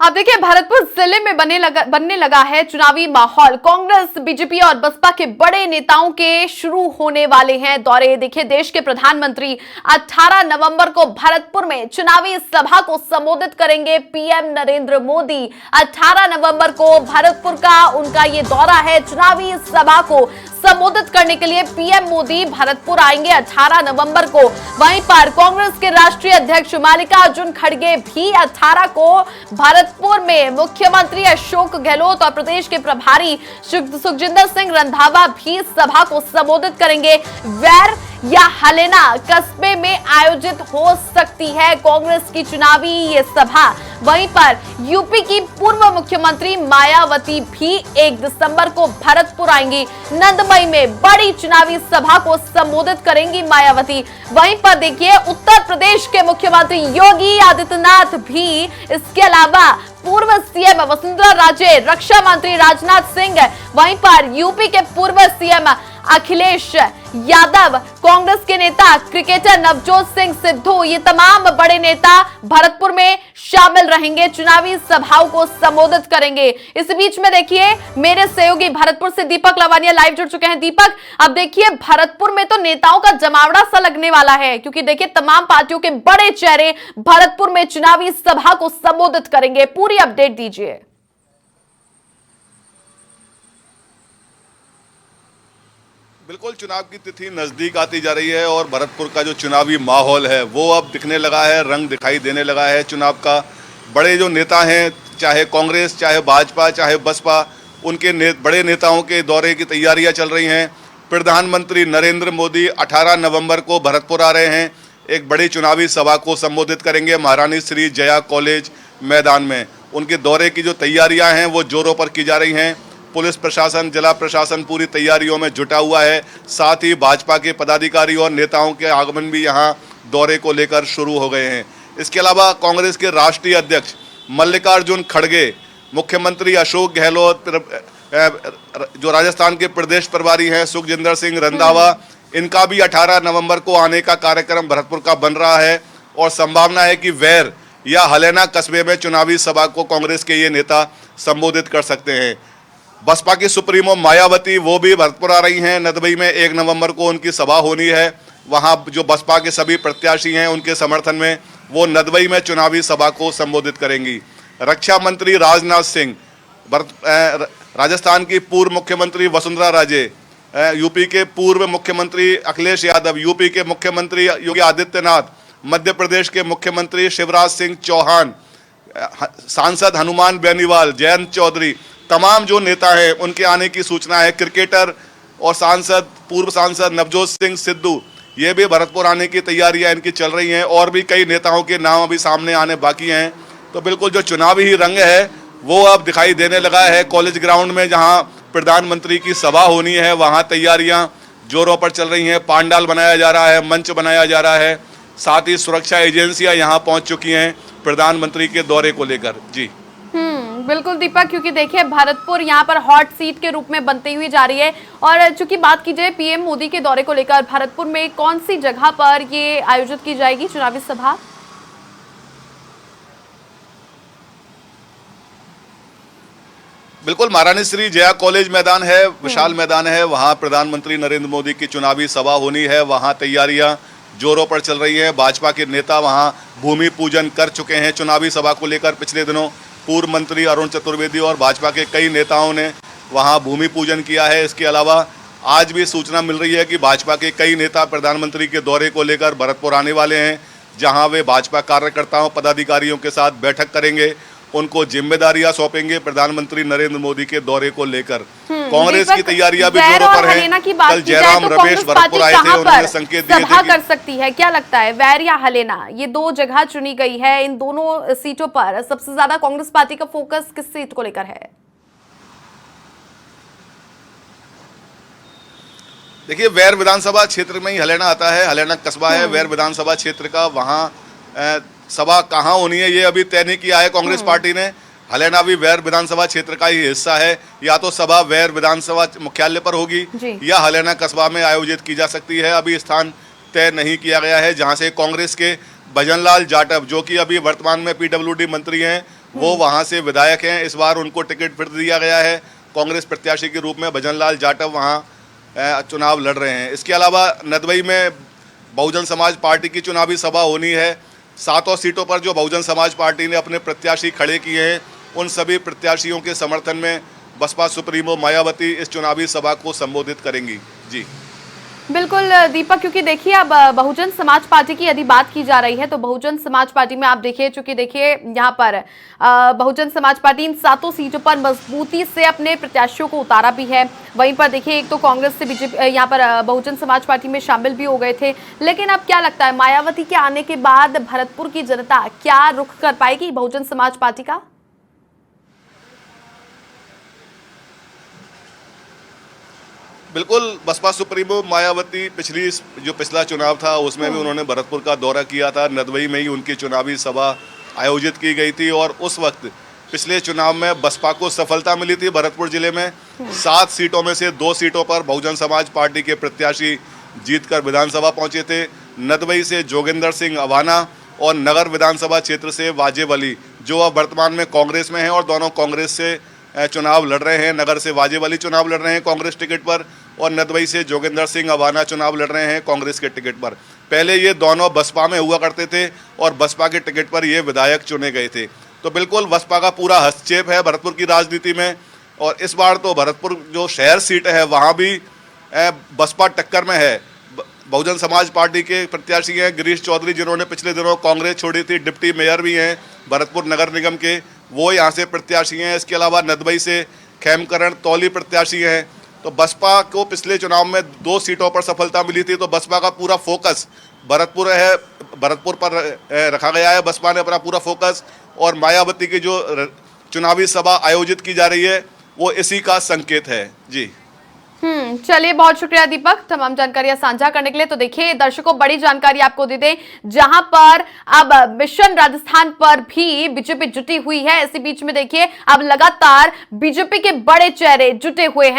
आप देखिए, भरतपुर जिले में बनने लगा है चुनावी माहौल। कांग्रेस, बीजेपी और बसपा के बड़े नेताओं के शुरू होने वाले हैं दौरे। देखिए, देश के प्रधानमंत्री 18 नवंबर को भरतपुर में चुनावी सभा को संबोधित करेंगे। पीएम नरेंद्र मोदी 18 नवंबर को भरतपुर का उनका ये दौरा है। चुनावी सभा को संबोधित करने के लिए पीएम मोदी भरतपुर आएंगे 18 नवंबर को। वहीं पर कांग्रेस के राष्ट्रीय अध्यक्ष मल्लिकार्जुन खड़गे भी 18 को भरतपुर में, मुख्यमंत्री अशोक गहलोत और प्रदेश के प्रभारी सुखजिंदर सिंह रंधावा भी सभा को संबोधित करेंगे। वैर या हलेना कस्बे में आयोजित हो सकती है कांग्रेस की चुनावी ये सभा। वहीं पर यूपी की पूर्व मुख्यमंत्री मायावती भी 1 दिसंबर को भरतपुर आएंगी। नंदमई में बड़ी चुनावी सभा को संबोधित करेंगी मायावती। वहीं पर देखिए, उत्तर प्रदेश के मुख्यमंत्री योगी आदित्यनाथ भी, इसके अलावा पूर्व सीएम वसुंधरा राजे, रक्षा मंत्री राजनाथ सिंह, वहीं पर यूपी के पूर्व सीएम अखिलेश यादव, कांग्रेस के नेता क्रिकेटर नवजोत सिंह सिद्धू, ये तमाम बड़े नेता भरतपुर में शामिल रहेंगे, चुनावी सभाओं को संबोधित करेंगे। इस बीच में देखिए, मेरे सहयोगी भरतपुर से दीपक लवानिया लाइव जुड़ चुके हैं। दीपक, अब देखिए, भरतपुर में तो नेताओं का जमावड़ा सा लगने वाला है, क्योंकि देखिए तमाम पार्टियों के बड़े चेहरे भरतपुर में चुनावी सभा को संबोधित करेंगे। पूरी अपडेट दीजिए। बिल्कुल, चुनाव की तिथि नजदीक आती जा रही है और भरतपुर का जो चुनावी माहौल है वो अब दिखने लगा है, रंग दिखाई देने लगा है चुनाव का। बड़े जो नेता हैं, चाहे कांग्रेस, चाहे भाजपा, चाहे बसपा, उनके बड़े नेताओं के दौरे की तैयारियां चल रही हैं। प्रधानमंत्री नरेंद्र मोदी 18 नवंबर को भरतपुर आ रहे हैं। एक बड़ी चुनावी सभा को संबोधित करेंगे महारानी श्री जया कॉलेज मैदान में। उनके दौरे की जो तैयारियाँ हैं वो जोरों पर की जा रही हैं। पुलिस प्रशासन, जिला प्रशासन पूरी तैयारियों में जुटा हुआ है। साथ ही भाजपा के पदाधिकारी और नेताओं के आगमन भी यहां दौरे को लेकर शुरू हो गए हैं। इसके अलावा कांग्रेस के राष्ट्रीय अध्यक्ष मल्लिकार्जुन खड़गे, मुख्यमंत्री अशोक गहलोत, जो राजस्थान के प्रदेश प्रभारी हैं सुखजिंदर सिंह रंधावा, इनका भी 18 नवंबर को आने का कार्यक्रम भरतपुर का बन रहा है। और संभावना है कि वैर या हलेना कस्बे में चुनावी सभा को कांग्रेस के ये नेता संबोधित कर सकते हैं। बसपा की सुप्रीमो मायावती, वो भी भरतपुर आ रही हैं। नदबई में 1 नवंबर को उनकी सभा होनी है। वहां जो बसपा के सभी प्रत्याशी हैं उनके समर्थन में वो नदबई में चुनावी सभा को संबोधित करेंगी। रक्षा मंत्री राजनाथ सिंह, राजस्थान की पूर्व मुख्यमंत्री वसुंधरा राजे, यूपी के पूर्व मुख्यमंत्री अखिलेश यादव, यूपी के मुख्यमंत्री योगी आदित्यनाथ, मध्य प्रदेश के मुख्यमंत्री शिवराज सिंह चौहान, सांसद हनुमान बेनीवाल, जयंत चौधरी, तमाम जो नेता हैं उनके आने की सूचना है। क्रिकेटर और सांसद, पूर्व सांसद नवजोत सिंह सिद्धू, ये भी भरतपुर आने की तैयारियां इनकी चल रही हैं। और भी कई नेताओं के नाम अभी सामने आने बाकी हैं। तो बिल्कुल जो चुनावी ही रंग है वो अब दिखाई देने लगा है। कॉलेज ग्राउंड में जहां प्रधानमंत्री की सभा होनी है वहां तैयारियां जोरों पर चल रही हैं। पांडाल बनाया जा रहा है, मंच बनाया जा रहा है। साथ ही सुरक्षा एजेंसियां यहाँ पहुँच चुकी हैं प्रधानमंत्री के दौरे को लेकर। जी बिल्कुल दीपक, क्योंकि देखिए भरतपुर यहाँ पर हॉट सीट के रूप में बनती हुई जा रही है। और चूंकि बात की जाए पीएम मोदी के दौरे को लेकर, भरतपुर में कौन सी जगह पर ये आयोजित की जाएगी चुनावी सभा? बिल्कुल, महारानी श्री जया कॉलेज मैदान है, विशाल मैदान है। वहां प्रधानमंत्री नरेंद्र मोदी की चुनावी सभा होनी है। वहां तैयारियां जोरों पर चल रही हैं। भाजपा के नेता वहां भूमि पूजन कर चुके हैं चुनावी सभा को लेकर। पिछले दिनों पूर्व मंत्री अरुण चतुर्वेदी और भाजपा के कई नेताओं ने वहां भूमि पूजन किया है। इसके अलावा आज भी सूचना मिल रही है कि भाजपा के कई नेता प्रधानमंत्री के दौरे को लेकर भरतपुर आने वाले हैं, जहां वे भाजपा कार्यकर्ताओं, पदाधिकारियों के साथ बैठक करेंगे, उनको जिम्मेदारियां सौंपेंगे प्रधानमंत्री नरेंद्र मोदी के दौरे को लेकर। कांग्रेस की तैयारियां भी जोरों पर हैं। कल जयराम रमेश भरतपुर आए थे, उन्होंने संकेत दिए थे कर सकती है। क्या लगता है, वैर या हलेना, ये 2 जगह चुनी गई है। इन दोनों सीटों पर सबसे ज्यादा कांग्रेस पार्टी का फोकस किस सीट को लेकर है? देखिए, वैर विधानसभा क्षेत्र में ही हलेना आता है। हलेना कस्बा है वैर विधानसभा क्षेत्र का। वहां सभा कहाँ होनी है ये अभी तय नहीं किया है कांग्रेस पार्टी ने। हलेना भी वैर विधानसभा क्षेत्र का ही हिस्सा है। या तो सभा वैर विधानसभा मुख्यालय पर होगी या हलेना कस्बा में आयोजित की जा सकती है। अभी स्थान तय नहीं किया गया है। जहां से कांग्रेस के भजनलाल जाटव, जो कि अभी वर्तमान में पीडब्ल्यूडी मंत्री हैं, वो वहां से विधायक हैं। इस बार उनको टिकट फिर दिया गया है, कांग्रेस प्रत्याशी के रूप में भजनलाल जाटव वहां चुनाव लड़ रहे हैं। इसके अलावा नदबई में बहुजन समाज पार्टी की चुनावी सभा होनी है। 7 सीटों पर जो बहुजन समाज पार्टी ने अपने प्रत्याशी खड़े किए हैं, उन सभी प्रत्याशियों के समर्थन में बसपा सुप्रीमो मायावती इस चुनावी सभा को संबोधित करेंगी। जी बिल्कुल दीपक, क्योंकि देखिए अब बहुजन समाज पार्टी की यदि बात की जा रही है तो बहुजन समाज पार्टी में आप देखिए, चूंकि देखिए यहाँ पर बहुजन समाज पार्टी इन 7 सीटों पर मजबूती से अपने प्रत्याशियों को उतारा भी है। वहीं पर देखिए एक तो कांग्रेस से बीजेपी यहाँ पर बहुजन समाज पार्टी में शामिल भी हो गए थे। लेकिन अब क्या लगता है, मायावती के आने के बाद भरतपुर की जनता क्या रुख कर पाएगी बहुजन समाज पार्टी का? बिल्कुल, बसपा सुप्रीमो मायावती पिछला चुनाव था उसमें भी उन्होंने भरतपुर का दौरा किया था। नदबई में ही उनकी चुनावी सभा आयोजित की गई थी और उस वक्त पिछले चुनाव में बसपा को सफलता मिली थी। भरतपुर जिले में 7 सीटों में से 2 सीटों पर बहुजन समाज पार्टी के प्रत्याशी जीतकर विधानसभा पहुंचे थे। नदबई से जोगिंदर सिंह अवाना और नगर विधानसभा क्षेत्र से वाजिब अली, जो अब वर्तमान में कांग्रेस में हैं और दोनों कांग्रेस से चुनाव लड़ रहे हैं। नगर से वाजिब अली चुनाव लड़ रहे हैं कांग्रेस टिकट पर और नदबई से जोगिंदर सिंह अवाना चुनाव लड़ रहे हैं कांग्रेस के टिकट पर। पहले ये दोनों बसपा में हुआ करते थे और बसपा के टिकट पर ये विधायक चुने गए थे। तो बिल्कुल बसपा का पूरा हस्तक्षेप है भरतपुर की राजनीति में। और इस बार तो भरतपुर जो शहर सीट है वहाँ भी बसपा टक्कर में है। बहुजन समाज पार्टी के प्रत्याशी हैं गिरीश चौधरी, जिन्होंने पिछले दिनों कांग्रेस छोड़ी थी, डिप्टी मेयर भी हैं भरतपुर नगर निगम के, वो यहाँ से प्रत्याशी हैं। इसके अलावा नदबई से खेमकरण तौली प्रत्याशी हैं। तो बसपा को पिछले चुनाव में 2 सीटों पर सफलता मिली थी। तो बसपा का पूरा फोकस भरतपुर पर रखा गया है। बसपा ने अपना पूरा फोकस, और मायावती की जो चुनावी सभा आयोजित की जा रही है वो इसी का संकेत है। जी चलिए, बहुत शुक्रिया दीपक तमाम जानकारियां साझा करने के लिए। तो देखिए दर्शकों, बड़ी जानकारी आपको दे दें, जहां पर अब मिशन राजस्थान पर भी बीजेपी जुटी हुई है। इसी बीच में देखिए अब लगातार बीजेपी के बड़े चेहरे जुटे हुए हैं।